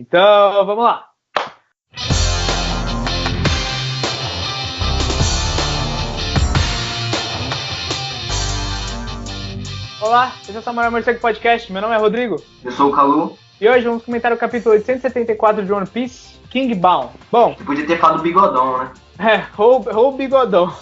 Então, vamos lá. Olá, esse é o Samurai Morcego Podcast, meu nome é Rodrigo. Eu sou o Calu. E hoje vamos comentar o capítulo 874 de One Piece, King Bound. Bom... Você podia ter falado Bigodão, né? Ou Bigodão.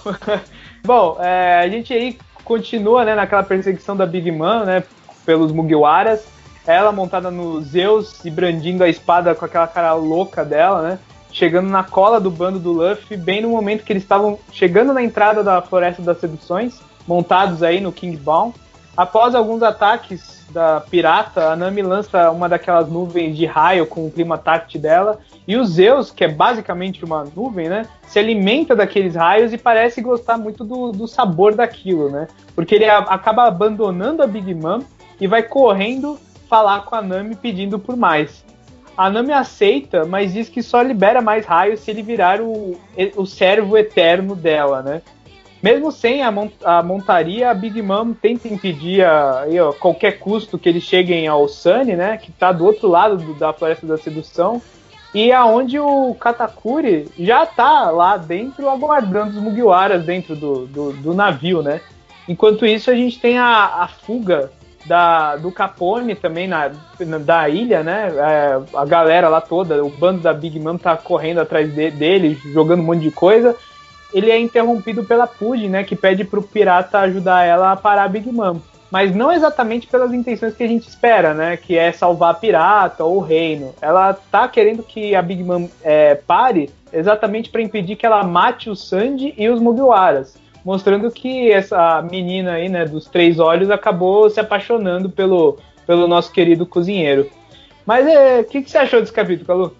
Bom, a gente aí continua, né, naquela perseguição da Big Mom, né, pelos Mugiwaras. Ela montada no Zeus e brandindo a espada com aquela cara louca dela, né? Chegando na cola do bando do Luffy, bem no momento que eles estavam chegando na entrada da Floresta das Seduções, montados aí no King Bound. Após alguns ataques da pirata, a Nami lança uma daquelas nuvens de raio com o clima tact dela, e o Zeus, que é basicamente uma nuvem, né, se alimenta daqueles raios e parece gostar muito do sabor daquilo, né? Porque ele acaba abandonando a Big Mom e vai correndo falar com a Nami pedindo por mais. A Nami aceita, mas diz que só libera mais raios se ele virar o servo eterno dela, né? Mesmo sem a montaria, a Big Mom tenta impedir a qualquer custo que eles cheguem ao Sunny, né? Que está do outro lado da Floresta da Sedução. E aonde o Katakuri já está lá dentro, aguardando os Mugiwaras dentro do navio, né? Enquanto isso, a gente tem a fuga do Capone também da ilha, né? A galera lá toda, o bando da Big Mom tá correndo atrás dele, jogando um monte de coisa. Ele é interrompido pela Pudgy, né, que pede pro pirata ajudar ela a parar a Big Mom. Mas não exatamente pelas intenções que a gente espera, né, que é salvar a pirata ou o reino. Ela tá querendo que a Big Mom pare exatamente para impedir que ela mate o Sandy e os Mugiwaras, mostrando que essa menina aí, né, dos 3 olhos, acabou se apaixonando pelo nosso querido cozinheiro. Mas o que você achou desse capítulo,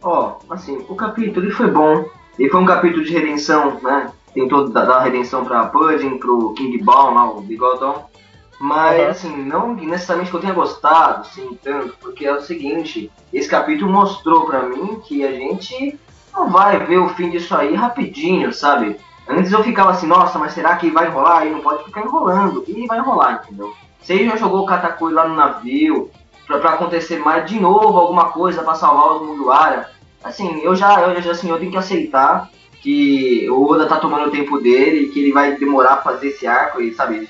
Calu? Assim, o capítulo ele foi bom. Ele foi um capítulo de redenção, né? Tentou dar redenção pra Pudding, pro King Ball, lá, o Bigodão. Mas, assim, não necessariamente que eu tenha gostado, assim, tanto, porque é o seguinte, esse capítulo mostrou pra mim que a gente não vai ver o fim disso aí rapidinho, sabe? Antes eu ficava assim, nossa, mas será que vai enrolar? Aí não pode ficar enrolando. E vai enrolar, entendeu? Se ele já jogou o Katakuri lá no navio, pra acontecer mais de novo alguma coisa pra salvar os Mugiwara, assim, eu tenho que aceitar que o Oda tá tomando o tempo dele, que ele vai demorar pra fazer esse arco, e, sabe?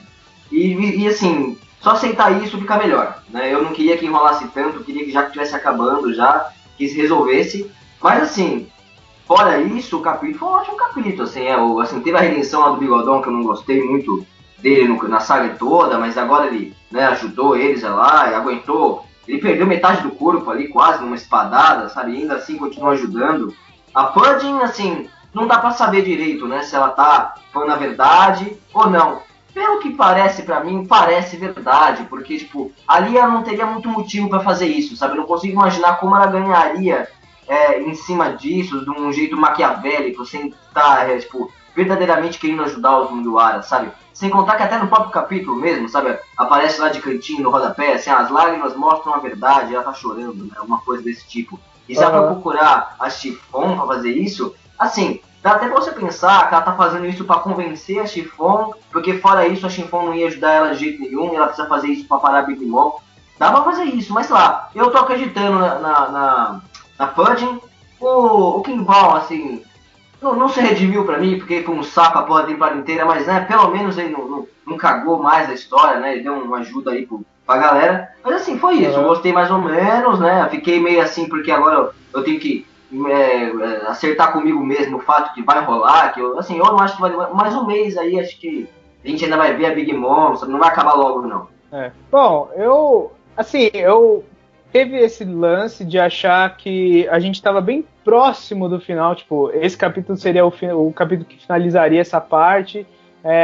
E assim, só aceitar isso fica melhor, né? Eu não queria que enrolasse tanto, eu queria que já estivesse acabando, já que se resolvesse. Mas assim, fora isso, o capítulo foi um ótimo capítulo, assim, teve a redenção lá do Bigodão, que eu não gostei muito dele na saga toda, mas agora ele, né, ajudou eles lá e aguentou. Ele perdeu metade do corpo ali, quase, numa espadada, sabe? E ainda assim continua ajudando. A Pudding, assim, não dá pra saber direito, né? Se ela tá falando a verdade ou não. Pelo que parece pra mim, parece verdade. Porque, tipo, ali ela não teria muito motivo pra fazer isso, sabe? Eu não consigo imaginar como ela ganharia em cima disso, de um jeito maquiavélico, sem estar, verdadeiramente querendo ajudar os Mugiwaras, sabe? Sem contar que até no próprio capítulo mesmo, sabe? Aparece lá de cantinho no rodapé, assim, as lágrimas mostram a verdade, ela tá chorando, né? Alguma coisa desse tipo. E se ela for procurar a Chiffon pra fazer isso, assim, dá até pra você pensar que ela tá fazendo isso pra convencer a Chiffon, porque fora isso a Chiffon não ia ajudar ela de jeito nenhum, e ela precisa fazer isso pra parar a Big Mom. Dá pra fazer isso, mas sei lá, eu tô acreditando na Pudding. O King Ball, assim, não se redimiu pra mim, porque foi um saco a porra da temporada inteira, mas, né, pelo menos ele não cagou mais a história, né, ele deu uma ajuda aí pra galera. Mas, assim, foi isso, eu gostei mais ou menos, né, fiquei meio assim, porque agora eu tenho que acertar comigo mesmo o fato que vai rolar, que eu não acho que vai demorar mais um mês aí, acho que a gente ainda vai ver a Big Mom, não vai acabar logo, não. Bom, eu teve esse lance de achar que a gente estava bem próximo do final, tipo, esse capítulo seria o capítulo que finalizaria essa parte,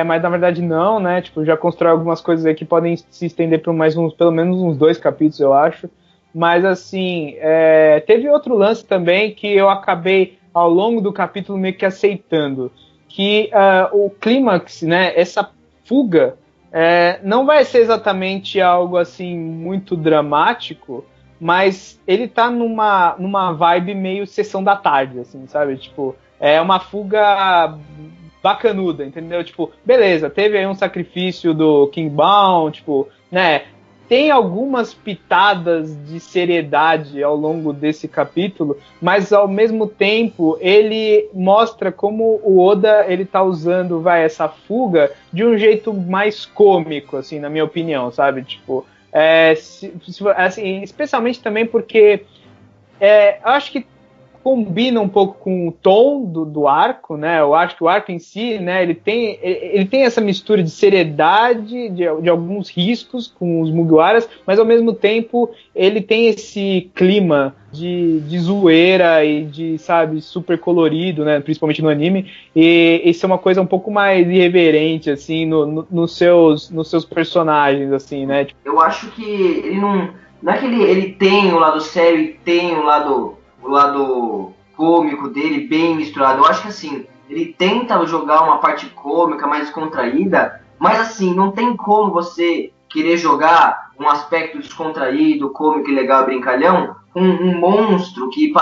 mas na verdade não, né, tipo, já constrói algumas coisas aí que podem se estender por pelo menos uns 2 capítulos, eu acho, mas assim, teve outro lance também que eu acabei, ao longo do capítulo, meio que aceitando, que o clímax, né, essa fuga, não vai ser exatamente algo assim muito dramático, mas ele tá numa vibe meio sessão da tarde, assim, sabe? Tipo, é uma fuga bacanuda, entendeu? Tipo, beleza, teve aí um sacrifício do King Bound, tipo, né? tem algumas pitadas de seriedade ao longo desse capítulo, mas ao mesmo tempo ele mostra como o Oda ele tá usando essa fuga de um jeito mais cômico, assim, na minha opinião, sabe? Tipo, assim, especialmente também porque eu acho que combina um pouco com o tom do arco, né? Eu acho que o arco em si, né, ele tem essa mistura de seriedade, de alguns riscos com os Mugiwaras, mas ao mesmo tempo ele tem esse clima de zoeira e de, sabe, super colorido, né? Principalmente no anime. E isso é uma coisa um pouco mais irreverente, assim, nos seus personagens, assim, né? Eu acho que ele não é que ele tem o lado sério e tem o lado cômico dele bem misturado. Eu acho que assim, ele tenta jogar uma parte cômica mais descontraída, mas assim, não tem como você querer jogar um aspecto descontraído, cômico e legal, brincalhão, um monstro que,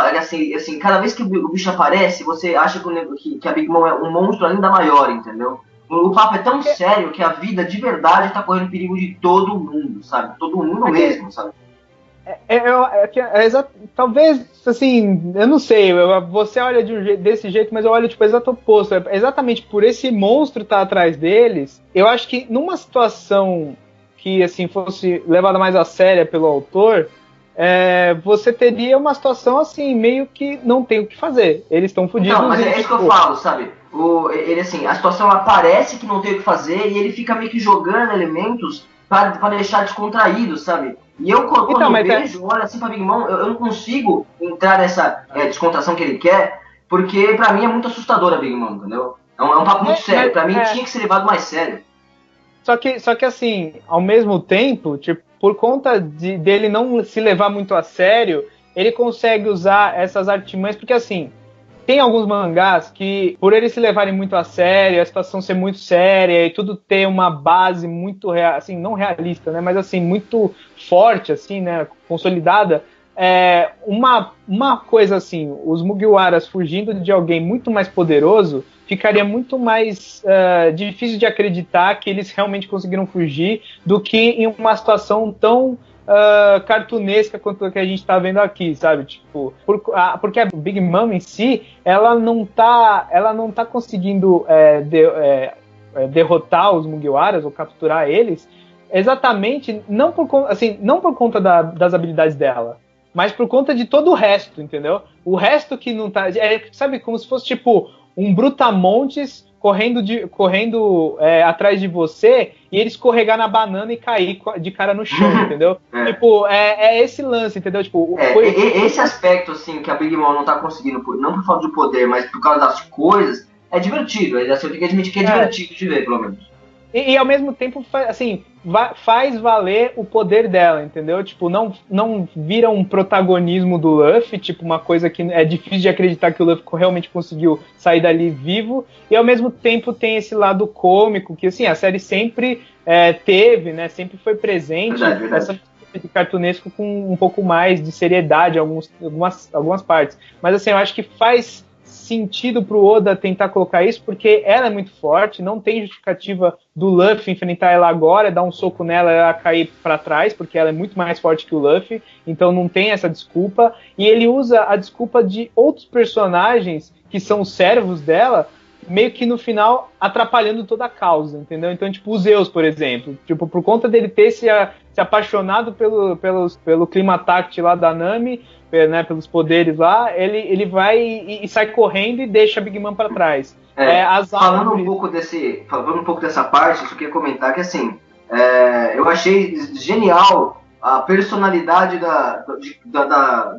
assim, cada vez que o bicho aparece, você acha que a Big Mom é um monstro ainda maior, entendeu? O papo é tão sério que a vida de verdade tá correndo perigo de todo mundo, sabe? Todo mundo mesmo, sabe? Talvez, assim, eu não sei, você olha desse jeito, mas eu olho tipo exato oposto. Exatamente por esse monstro estar atrás deles, eu acho que numa situação que assim fosse levada mais a séria pelo autor, você teria uma situação assim, meio que não tem o que fazer. Eles estão fodidos. Não, mas é isso que eu falo, sabe? Ele assim, a situação parece que não tem o que fazer e ele fica meio que jogando elementos para deixar descontraído, sabe? E eu, quando então, eu vejo, olha assim pra Big Mom, eu não consigo entrar nessa descontração que ele quer, porque pra mim é muito assustador a Big Mom, entendeu? É um papo muito sério. Pra mim tinha que ser levado mais sério. Só que assim, ao mesmo tempo, tipo, por conta dele não se levar muito a sério, ele consegue usar essas artimanhas, porque assim, tem alguns mangás que, por eles se levarem muito a sério, a situação ser muito séria e tudo ter uma base muito, assim, não realista, né, mas assim, muito forte, assim, né, consolidada, uma coisa assim, os Mugiwaras fugindo de alguém muito mais poderoso, ficaria muito mais difícil de acreditar que eles realmente conseguiram fugir do que em uma situação tão cartunesca quanto a que a gente tá vendo aqui, sabe? Tipo, porque a Big Mom em si, ela não tá conseguindo derrotar os Mugiwaras ou capturar eles exatamente não por conta das habilidades dela, mas por conta de todo o resto, entendeu? O resto que não tá... sabe, como se fosse tipo um brutamontes correndo atrás de você e ele escorregar na banana e cair de cara no chão, entendeu? Tipo, esse lance, entendeu? Tipo, esse aspecto, assim, que a Big Mom não tá conseguindo, não por falta de poder, mas por causa das coisas, é divertido. Eu tenho que admitir que é divertido de ver, pelo menos. E ao mesmo tempo, assim, faz valer o poder dela, entendeu? Tipo, não vira um protagonismo do Luffy, tipo, uma coisa que é difícil de acreditar que o Luffy realmente conseguiu sair dali vivo, e ao mesmo tempo tem esse lado cômico, que, assim, a série sempre teve, né? Sempre foi presente, verdade. Essa de cartunesco com um pouco mais de seriedade em algumas partes. Mas, assim, eu acho que faz sentido pro Oda tentar colocar isso, porque ela é muito forte, não tem justificativa do Luffy enfrentar ela agora, dar um soco nela e ela cair para trás, porque ela é muito mais forte que o Luffy, então não tem essa desculpa, e ele usa a desculpa de outros personagens que são os servos dela, meio que no final atrapalhando toda a causa, entendeu? Então, tipo, o Zeus, por exemplo, tipo, por conta dele ter se apaixonado pelo clima táctil lá da Nami, né, pelos poderes lá, ele vai e sai correndo e deixa a Big Mom para trás. Falando um pouco dessa parte, eu queria comentar que, assim, eu achei genial a personalidade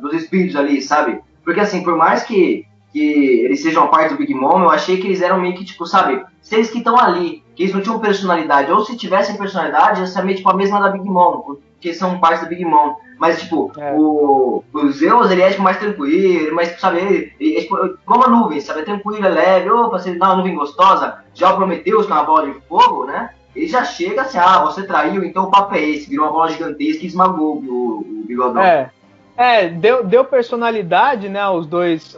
dos espíritos ali, sabe? Porque, assim, por mais que eles sejam parte do Big Mom, eu achei que eles eram meio que, tipo, sabe, seres que estão ali, que eles não tinham personalidade, ou se tivessem personalidade, ia ser meio, tipo, a mesma da Big Mom, porque são parte da Big Mom. Mas, tipo, o Zeus, ele é, tipo, mais tranquilo, mas, sabe, ele é, tipo, como uma nuvem, sabe, é tranquilo, é leve, opa, se ele dá uma nuvem gostosa, já o Prometheus, que é uma bola de fogo, né, ele já chega assim, você traiu, então o papo é esse, virou uma bola gigantesca e esmagou o Bigodão. Deu personalidade, né, aos dois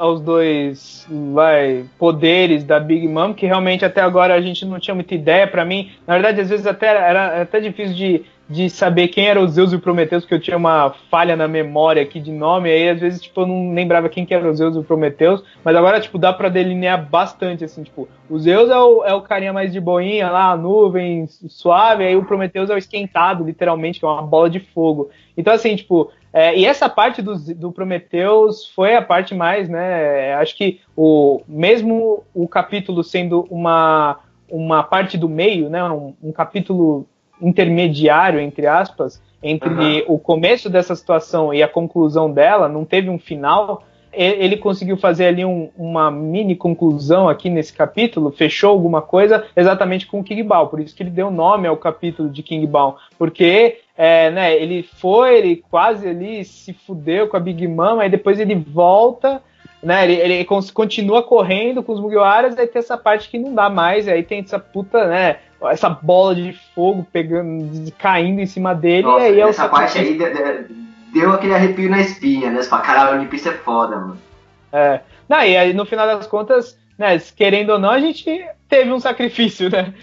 poderes da Big Mom, que realmente até agora a gente não tinha muita ideia. Pra mim, na verdade, às vezes era até difícil de saber quem era o Zeus e o Prometheus, porque eu tinha uma falha na memória aqui de nome, aí às vezes, tipo, eu não lembrava quem que era o Zeus e o Prometheus, mas agora, tipo, dá pra delinear bastante, assim, tipo, o Zeus é o carinha mais de boinha lá, a nuvem suave, aí o Prometheus é o esquentado, literalmente, que é uma bola de fogo. Então, assim, tipo, e essa parte do Prometheus foi a parte mais, né, acho que mesmo o capítulo sendo uma parte do meio, né, um capítulo intermediário, entre aspas, entre o começo dessa situação e a conclusão dela, não teve um final, ele conseguiu fazer ali uma mini conclusão aqui nesse capítulo, fechou alguma coisa exatamente com o King Bal, por isso que ele deu nome ao capítulo de King Bal, porque né, ele quase ali se fudeu com a Big Mom, aí depois ele volta, né, ele continua correndo com os Mugiwaras, aí tem essa parte que não dá mais, aí tem essa puta, né, essa bola de fogo caindo em cima dele. Nossa, e aí essa parte aí deu aquele arrepio na espinha, né? Você fala, caralho, o One Piece é foda, mano. Não, e aí no final das contas, né, querendo ou não, a gente teve um sacrifício, né,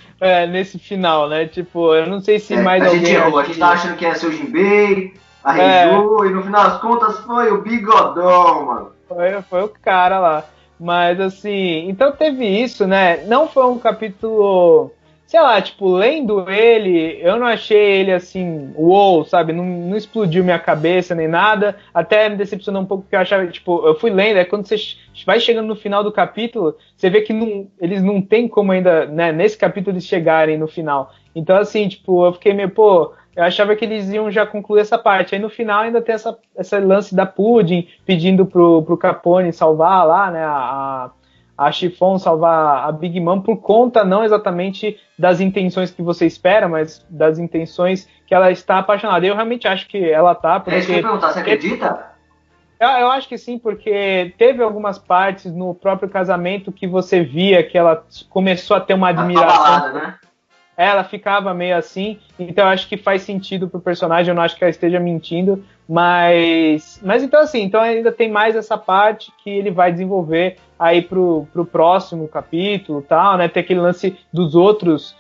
nesse final, né, tipo, eu não sei se mais a alguém... Gente errou, a gente tava achando que ia ser o Jinbei, a Reiju, e no final das contas foi o Bigodão, mano. Foi o cara lá. Mas assim, então teve isso, né? Não foi um capítulo, sei lá, tipo, lendo ele, eu não achei ele assim, uou, sabe? Não explodiu minha cabeça nem nada. Até me decepcionou um pouco porque eu achava, tipo, eu fui lendo, quando você vai chegando no final do capítulo, você vê que eles não tem como ainda, né, nesse capítulo eles chegarem no final. Então, assim, tipo, eu fiquei meio, eu achava que eles iam já concluir essa parte. Aí no final ainda tem essa lance da Pudding pedindo pro Capone salvar lá, né, a Chiffon salvar a Big Mom por conta não exatamente das intenções que você espera, mas das intenções que ela está apaixonada. Eu realmente acho que ela tá, porque... Isso que eu ia perguntar, você acredita? Eu acho que sim, porque teve algumas partes no próprio casamento que você via que ela começou a ter uma admiração. Balada, né? Ela ficava meio assim, então eu acho que faz sentido pro personagem, eu não acho que ela esteja mentindo, mas então assim, então ainda tem mais essa parte que ele vai desenvolver aí pro próximo capítulo e tal, né, tem aquele lance dos outros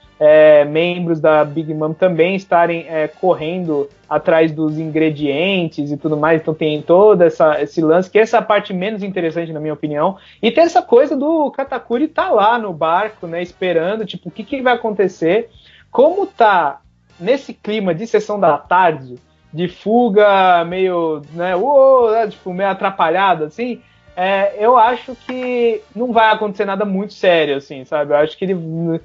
membros da Big Mom também estarem correndo atrás dos ingredientes e tudo mais, então tem todo esse lance, que é essa parte menos interessante na minha opinião, e tem essa coisa do Katakuri tá lá no barco, né, esperando, tipo, o que vai acontecer, como tá nesse clima de sessão da tarde, de fuga meio, né, tipo, meio atrapalhada, assim, eu acho que não vai acontecer nada muito sério, assim, sabe, eu acho que ele...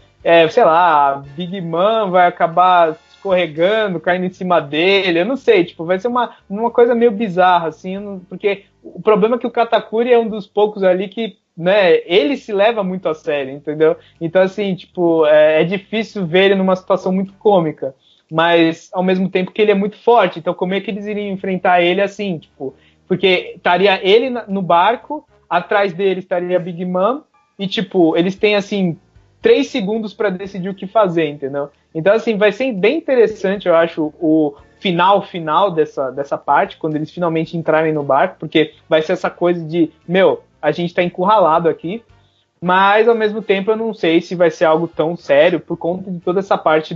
sei lá, a Big Mom vai acabar escorregando, caindo em cima dele, eu não sei, tipo, vai ser uma coisa meio bizarra, assim, porque o problema é que o Katakuri é um dos poucos ali que, né, ele se leva muito a sério, entendeu? Então, assim, tipo, é difícil ver ele numa situação muito cômica, mas ao mesmo tempo que ele é muito forte, então como é que eles iriam enfrentar ele assim, tipo, porque estaria ele no barco, atrás dele estaria a Big Mom, e, tipo, eles têm, assim, 3 segundos para decidir o que fazer, entendeu? Então, assim, vai ser bem interessante, eu acho, o final dessa parte, quando eles finalmente entrarem no barco, porque vai ser essa coisa de, a gente tá encurralado aqui, mas, ao mesmo tempo, eu não sei se vai ser algo tão sério, por conta de toda essa parte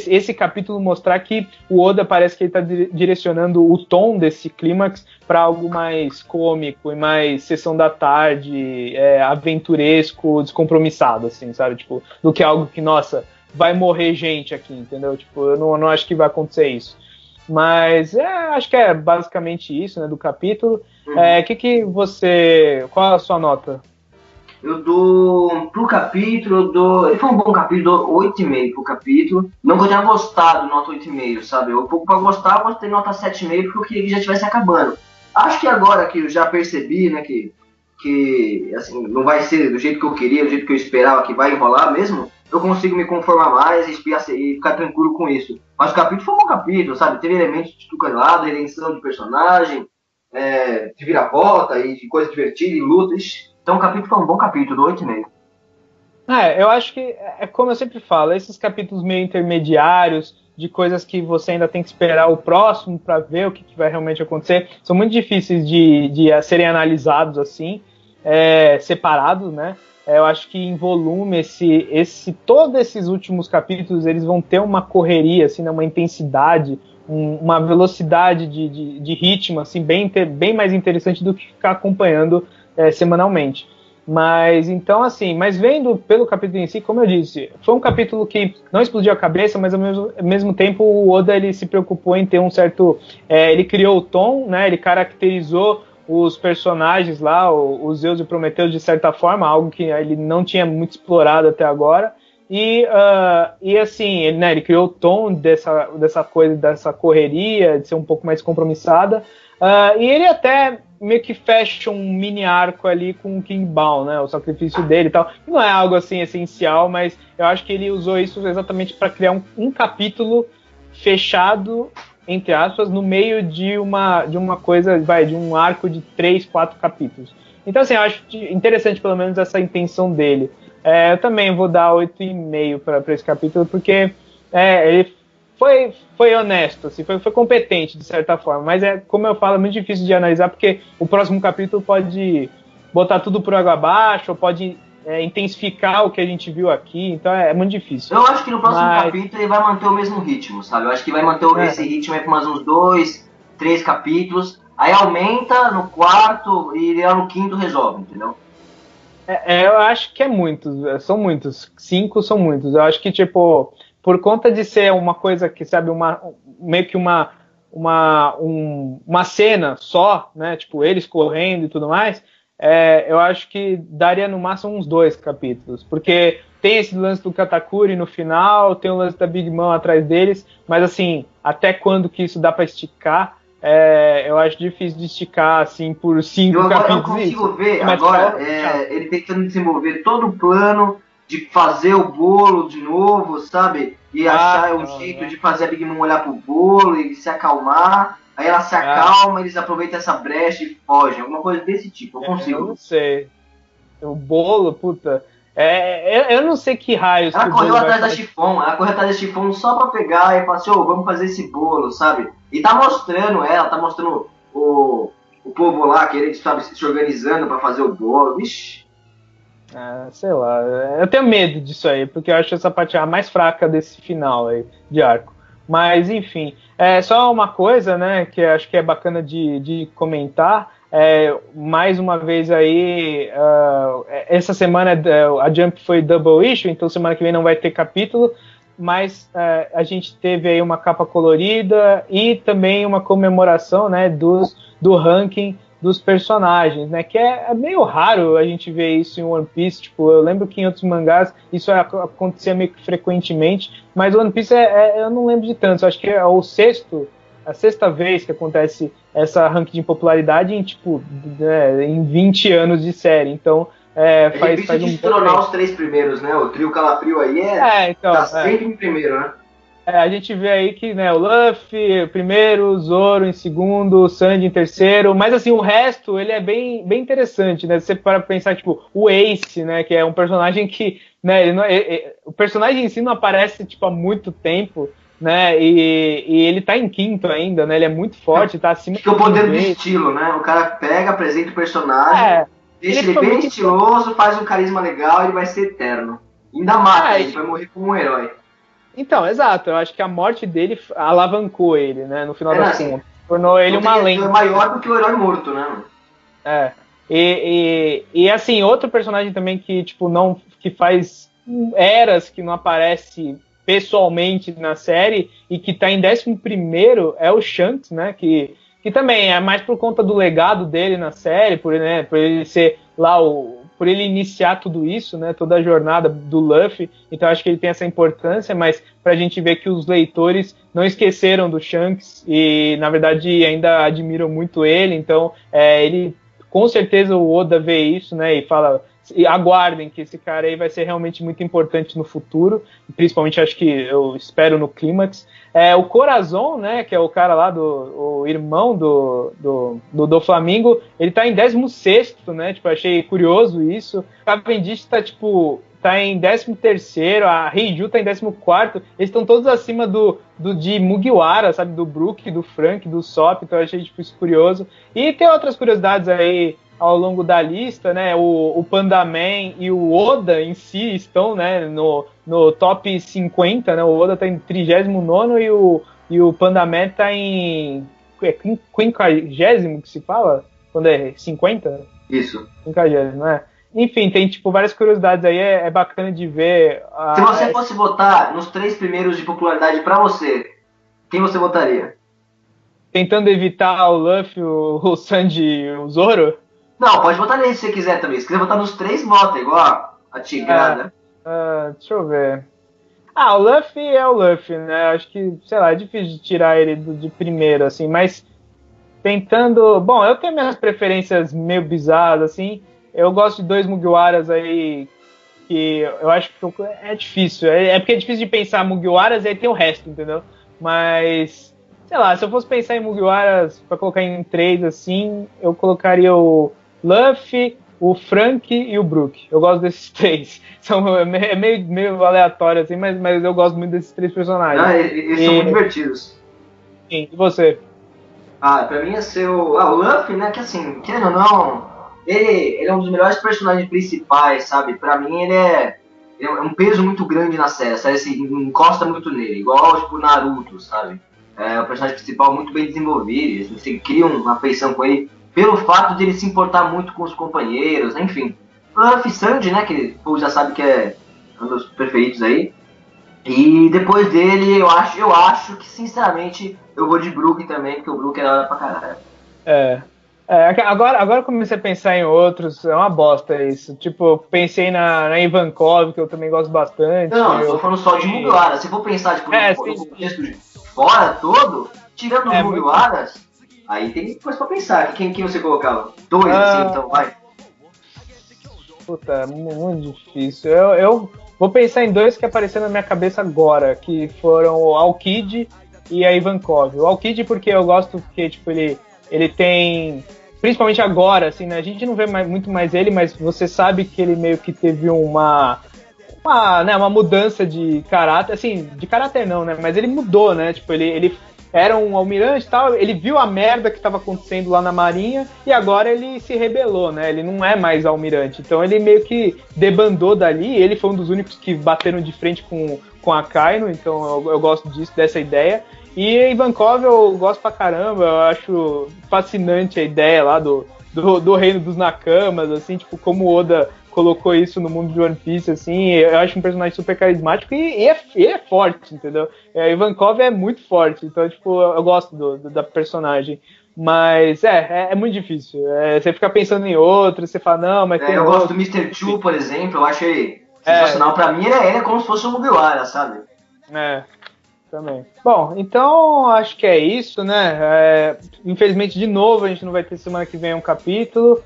esse capítulo mostrar que o Oda parece que ele tá direcionando o tom desse clímax para algo mais cômico e mais sessão da tarde, aventuresco, descompromissado, assim, sabe? Tipo, do que algo que, nossa, vai morrer gente aqui, entendeu? Tipo, eu não acho que vai acontecer isso. Mas acho que é basicamente isso, né, do capítulo. Qual a sua nota? Eu dou pro capítulo, ele foi um bom capítulo, dou 8,5 pro capítulo. Não que eu tenha gostado, nota 8,5, sabe? Eu pouco pra gostar, eu gostei nota 7,5 porque eu queria que já estivesse acabando. Acho que agora que eu já percebi, né, que assim, não vai ser do jeito que eu queria, do jeito que eu esperava que vai enrolar mesmo, eu consigo me conformar mais e ficar tranquilo com isso. Mas o capítulo foi um bom capítulo, sabe? Teve elementos de tudo lado, redenção de personagem, de vira-volta e de coisa divertida e lutas. Então o capítulo foi um bom capítulo, 8,5. Eu acho que, como eu sempre falo, esses capítulos meio intermediários, de coisas que você ainda tem que esperar o próximo para ver o que vai realmente acontecer, são muito difíceis de serem analisados assim, separados, né? eu acho que em volume, todos esses últimos capítulos, eles vão ter uma correria, assim, né, uma intensidade, uma velocidade de ritmo, assim, bem mais interessante do que ficar acompanhando semanalmente. Mas, então, assim, mas vendo pelo capítulo em si, como eu disse, foi um capítulo que não explodiu a cabeça, mas ao mesmo tempo o Oda, ele se preocupou em ter um certo... ele criou o tom, né, ele caracterizou os personagens lá, os Zeus e Prometeus, de certa forma, algo que ele não tinha muito explorado até agora. E assim, ele criou o tom dessa coisa, dessa correria, de ser um pouco mais compromissada. E ele até meio que fecha um mini arco ali com o King Ball, né? O sacrifício dele e tal. Não é algo assim essencial, mas eu acho que ele usou isso exatamente para criar um capítulo fechado, entre aspas, no meio de uma coisa, de um arco de 3, 4 capítulos. Então, assim, eu acho interessante pelo menos essa intenção dele. Eu também vou dar 8,5 para esse capítulo, porque ele foi honesto, assim, foi competente, de certa forma. Mas, como eu falo, é muito difícil de analisar, porque o próximo capítulo pode botar tudo por água abaixo, ou pode intensificar o que a gente viu aqui. Então, é muito difícil. Eu acho que no próximo capítulo ele vai manter o mesmo ritmo, sabe? Eu acho que vai manter esse ritmo aí por mais uns 2, 3 capítulos. Aí aumenta no quarto e lá no quinto resolve, entendeu? Eu acho que são muitos. 5 são muitos. Eu acho que, tipo, por conta de ser uma coisa que, sabe, meio que uma cena só, né? Tipo, eles correndo e tudo mais, eu acho que daria no máximo uns 2 capítulos. Porque tem esse lance do Katakuri no final, tem o lance da Big Mom atrás deles, mas assim, até quando que isso dá pra esticar? Eu acho difícil de esticar assim por 5 capítulos. Eu consigo ver agora ele tentando desenvolver todo o plano de fazer o bolo de novo, sabe? E achar um jeito de fazer a Big Mom olhar pro bolo e se acalmar. Aí ela se acalma, eles aproveitam essa brecha e fogem. Alguma coisa desse tipo, eu consigo. Eu não sei. O bolo, puta... eu não sei que raios. Ela correu atrás da Chiffon só pra pegar e falar assim, vamos fazer esse bolo, sabe? E tá mostrando o povo lá, que ele, sabe, se organizando pra fazer o bolo. Vixe. Sei lá, eu tenho medo disso aí, porque eu acho essa parte a mais fraca desse final aí, de arco. Mas, enfim, só uma coisa, né, que eu acho que é bacana de comentar. Mais uma vez aí, essa semana a Jump foi double issue, então semana que vem não vai ter capítulo, mas a gente teve aí uma capa colorida e também uma comemoração, né, do ranking dos personagens, né, que é meio raro a gente ver isso em One Piece. Tipo, eu lembro que em outros mangás isso acontecia meio que frequentemente, mas One Piece eu não lembro de tanto. Eu acho que é a sexta vez que acontece essa ranking de popularidade em 20 anos de série. Então, faz um tempo. Os 3 primeiros, né? O trio Calafrio aí tá sempre em primeiro, né? A gente vê aí que, né, o Luffy primeiro, o Zoro em segundo, o Sanji em terceiro, mas assim, o resto, ele é bem interessante, né? Você para pensar, tipo, o Ace, né, que é um personagem que, né, o personagem em si não aparece, tipo, há muito tempo, né, e ele tá em quinto ainda, né, ele é muito forte, tá acima... Acho que é o poder do estilo, né? O cara pega, apresenta o personagem, deixa ele bem estiloso, faz um carisma legal e ele vai ser eterno. Ainda mata, ele vai morrer como um herói. Então, exato, eu acho que a morte dele alavancou ele, né, no final das contas. Tornou ele uma lenda. É maior do que o herói morto, né? E assim, outro personagem também que, tipo, que faz eras que não aparece pessoalmente na série e que tá em 11º é o Shanks, né, que também é mais por conta do legado dele na série, por ele ser lá por ele iniciar tudo isso, né, toda a jornada do Luffy. Então acho que ele tem essa importância, mas pra gente ver que os leitores não esqueceram do Shanks e, na verdade, ainda admiram muito ele. Então, ele, com certeza o Oda vê isso, né, e fala, e aguardem que esse cara aí vai ser realmente muito importante no futuro, principalmente acho que eu espero no clímax. O Corazon, né, que é o cara lá, o irmão do Flamengo, ele tá em 16º, né, tipo, achei curioso isso. Cavendish tá em 13º, a Reiju tá em 14º, eles estão todos acima de Mugiwara, sabe, do Brook, do Frank, do Sop, então eu achei, tipo, isso curioso. E tem outras curiosidades aí, ao longo da lista, né? O Pandaman e o Oda em si estão, né, no top 50, né? O Oda tá em 39º e o Pandaman tá em 50º, que se fala? Quando é 50? Isso. 50º, né? Enfim, tem tipo várias curiosidades aí, é bacana de ver. Se você fosse votar nos 3 primeiros de popularidade pra você, quem você votaria? Tentando evitar o Luffy, o Sanji e o Zoro? Não, pode votar nele se você quiser também. Se quiser votar nos 3, vota, igual a Tigrada. Deixa eu ver. O Luffy é o Luffy, né? Acho que, sei lá, é difícil de tirar ele de primeiro, assim, mas tentando... Bom, eu tenho minhas preferências meio bizarras, assim. Eu gosto de 2 Mugiwaras aí que eu acho que é difícil. É porque é difícil de pensar Mugiwaras e aí tem o resto, entendeu? Mas, sei lá, se eu fosse pensar em Mugiwaras pra colocar em 3, assim, eu colocaria o Luffy, o Frank e o Brook. Eu gosto desses 3. É meio aleatório, assim, mas eu gosto muito desses 3 personagens. Eles são muito divertidos. Sim, e você? Pra mim ia ser o Luffy, né? Que assim, querendo ou não, ele é um dos melhores personagens principais, sabe? Pra mim ele é um peso muito grande na série, sabe? Assim, encosta muito nele, igual tipo Naruto, sabe? É o personagem principal muito bem desenvolvido, assim, você cria uma afeição com ele pelo fato de ele se importar muito com os companheiros, enfim. O Luffy Sanji, né? Que o povo já sabe que é um dos preferidos aí. E depois dele, eu acho que, sinceramente, eu vou de Brook também, porque o Brook é da hora pra caralho. Agora eu comecei a pensar em outros, é uma bosta isso. Tipo, pensei na Ivankov, que eu também gosto bastante. Não, eu tô falando só de Mugiwara. Se for pensar, tipo, no contexto de fora todo, tirando os Mugiwaras, aí tem coisa pra pensar. Quem você colocava? 2, assim, então vai. Puta, é muito difícil. Eu vou pensar em 2 que apareceram na minha cabeça agora, que foram o Aokiji e a Ivankov. O Aokiji porque eu gosto que, tipo, ele tem, principalmente agora, assim, né? A gente não vê muito mais ele, mas você sabe que ele meio que teve uma mudança de caráter, assim, de caráter não, né? Mas ele mudou, né? Tipo, ele era um almirante e tal, ele viu a merda que estava acontecendo lá na marinha e agora ele se rebelou, né? Ele não é mais almirante, então ele meio que debandou dali, ele foi um dos únicos que bateram de frente com a Kaino, então eu gosto dessa ideia. E Ivankov eu gosto pra caramba, eu acho fascinante a ideia lá do reino dos Nakamas, assim, tipo, como o Oda colocou isso no mundo de One Piece, assim, eu acho um personagem super carismático e é forte, entendeu? Ivankov é muito forte, então, tipo, eu gosto da personagem. Mas é muito difícil. Você fica pensando em outro, você fala, não, mas tem eu outro. gosto do Mr. Chu, por exemplo, eu acho ele sensacional. Pra mim, ele é como se fosse um Mugiwara, sabe? Também. Bom, então acho que é isso, né? Infelizmente, de novo, a gente não vai ter semana que vem um capítulo.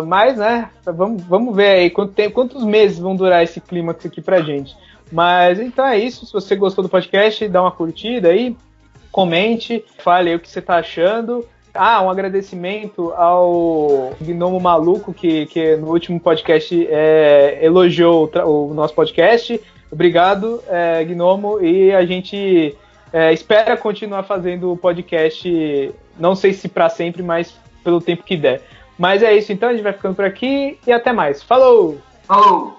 Mas, né, vamos ver aí quantos meses vão durar esse clímax aqui pra gente. Mas então é isso. Se você gostou do podcast, dá uma curtida aí, comente, fale aí o que você tá achando. Um agradecimento ao Gnomo Maluco, que no último podcast elogiou o nosso podcast. Obrigado, Gnomo, e a gente espera continuar fazendo o podcast, não sei se para sempre, mas pelo tempo que der. Mas é isso, então, a gente vai ficando por aqui e até mais. Falou! Falou!